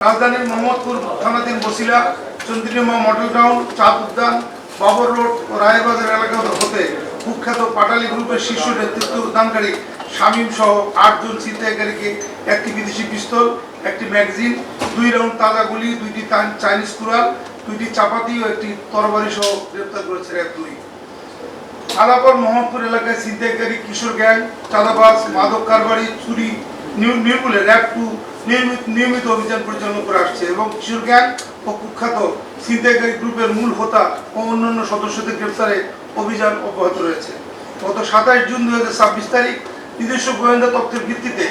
রাজধানীর মোহাম্মদপুর থানাধীন Basila, Chandrima model town, চাঁদ উদ্যান, বাবর রোড ও রায়েরবাজার এলাকা হতে কুখ্যাত পাটালি গ্রুপের শীর্ষ নেতৃত্বদানকারী শামীম সহ 8 জন ছিনতাইকারীকে একটি বিদেশি পিস্তল, একটি ম্যাগাজিন, 2 রাউন্ড তাজা গুলি, 2টি চাইনিজ কুড়াল, 2টি চাপাতি ও একটি তরবারি সহ গ্রেপ্তার করেছে র্যাব 2। আলাপর মোহাম্মদপুর এলাকায় ছিনতাইকারী, কিশোর গ্যাং, চাঁদাবাজ, মাদক কারবারি, চুরি নির্মূলে র্যাব 2 নিয়মিত অভিযান পরিচালনা করে আসছে এবং কিশোর গ্যাং ও কুখ্যাত ছিনতাইকারী গ্রুপের মূল হোতা ও অন্যান্য সদস্যদের গ্রেপ্তারে অভিযান অব্যাহত রয়েছে। গত 27 জুন 2026 তারিখ নিজস্ব গোয়েন্দা তথ্যের ভিত্তিতে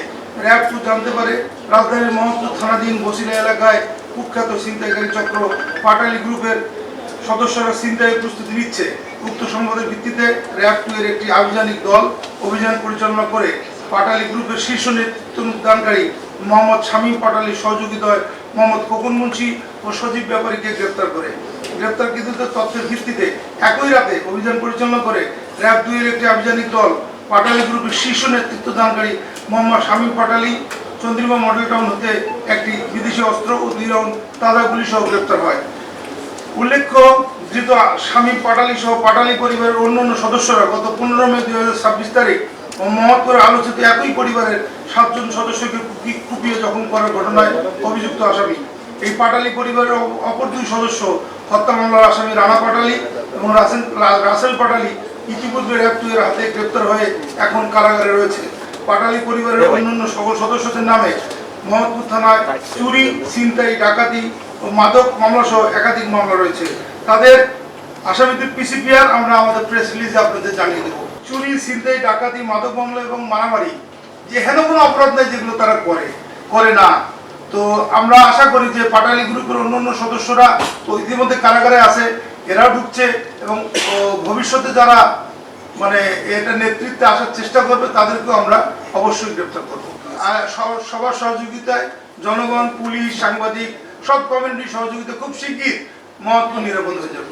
র্যাব 2 জানতে পারে রাজধানীর মোহাম্মদপুর থানাধীন বসিলা এলাকায় কুখ্যাত ছিনতাইকারী চক্র পাটালি গ্রুপের সদস্যরা ছিনতাইয়ের প্রস্তুতি নিচ্ছে। উক্ত সংবাদের ভিত্তিতে র্যাব 2 এর একটি আভিযানিক দল অভিযান পরিচালনা করে পাটালি গ্রুপের শীর্ষ নেতৃত্বদানকারী মোহাম্মদ শামীম পাটালির সহযোগিতায় মোহাম্মদ খোকন মুন্সি ও সজীব ব্যাপারীকে গ্রেপ্তার করে। গ্রেপ্তারকৃতদের তথ্যের ভিত্তিতে একই রাতে অভিযান পরিচালনা করে র্যাব 2 এর একটি আভিযানিক দল পাটালি গ্রুপের শীর্ষ নেতৃত্বদানকারী মোহাম্মদ শামীম পাটালি চন্দ্রিমা মডেল টাউন হতে একটি বিদেশি অস্ত্র ও 2 রাউন্ড তাজা গুলি সহ গ্রেপ্তার হয়। উল্লেখ্য, ধৃত শামীম পাটালি সহ পাটালি পরিবারের অন্যান্য সদস্যরা গত 15 মে 2026 তারিখ মোহাম্মদপুরে আলোচিত একই পরিবারের 7 জন সদস্যকে কুপিয়ে জখম করার ঘটনায় অভিযুক্ত আসামি। এই পাটালি পরিবারের অপর 2 সদস্য হত্যা মামলার আসামি রানা পাটালি এবং রাসেল পাটালি ইতিপূর্বে র্যাব 2 এর হাতে গ্রেপ্তার হয়ে এখন কারাগারে রয়েছে। পাটালি পরিবারের অন্যান্য সকল সদস্যদের নামে মোহাম্মদপুর থানায় চুরি, ছিনতাই, ডাকাতি ও মাদক মামলা সহ একাধিক মামলা রয়েছে। তাদের আসামিদের পিসিপিআর আমরা আমাদের প্রেস রিলিজে আপনাদের জানিয়ে দেবো। চুরি, ছিনতাই, ডাকাতি, মাদক মামলা এবং মারামারি যে হেন কোনো অপরাধ নেই যেগুলো তারা করে না। তো আমরা আশা করি যে পাটালি গ্রুপের অন্যান্য সদস্যরা ইতিমধ্যে কারাগারে আছে, এরাও ঢুকছে এবং ভবিষ্যতে যারা এটা নেতৃত্বে আসার চেষ্টা করবে তাদেরকেও আমরা অবশ্যই গ্রেপ্তার করব। আর সবার সহযোগিতায় জনগণ, পুলিশ, সাংবাদিক সব কমিউনিটির সহযোগিতা খুব শিগগির মোহাম্মদপুর নিরাপদ হয়ে যাবে।